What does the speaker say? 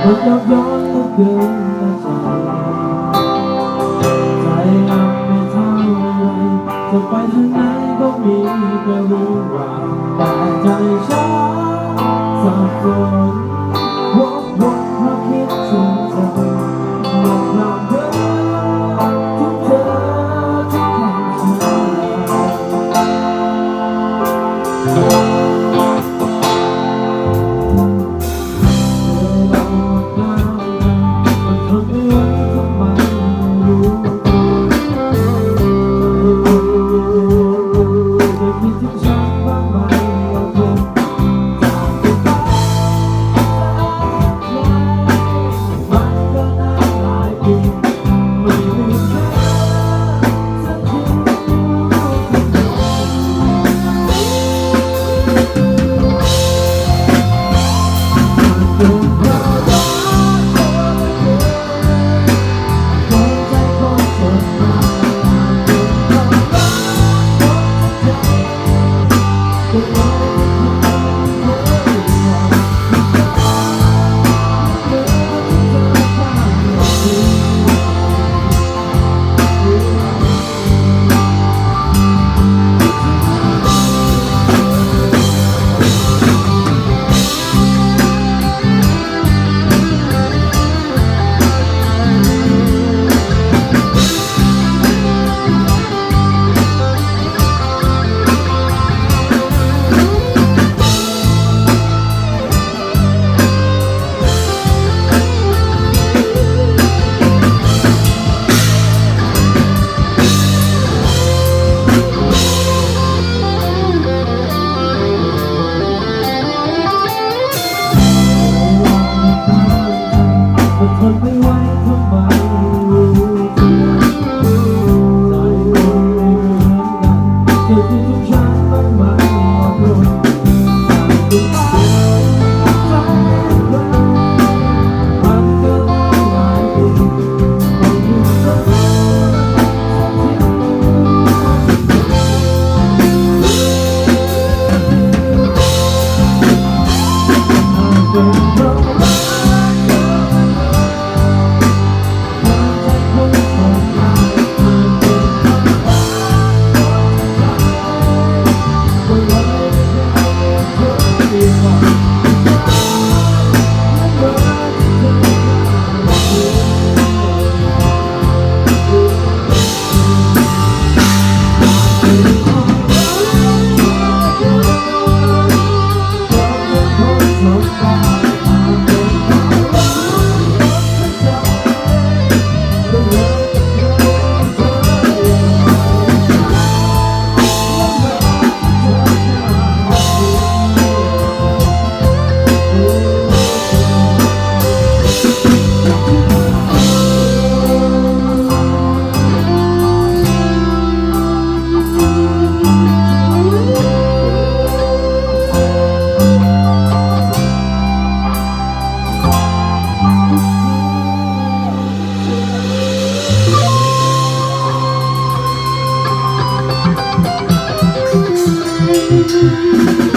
มันย้อนเหลือเกินนะใจไม่เท่าไรจะไปทางไหนก็มีแต่เรื่องราวแต่ใจฉันสับสนวกวนเพราะคิดถึงเธอหมดความเพ้อทุกเธอทุกคำฉันทนไม่ไหวทำไมรู้เธอใจคนไม่เหมือนกันเกิดที่ทุกฉันมันไม่อดทนแต่สุดท้ายใจมันก็หายไปต้องอยู่เธอThank you.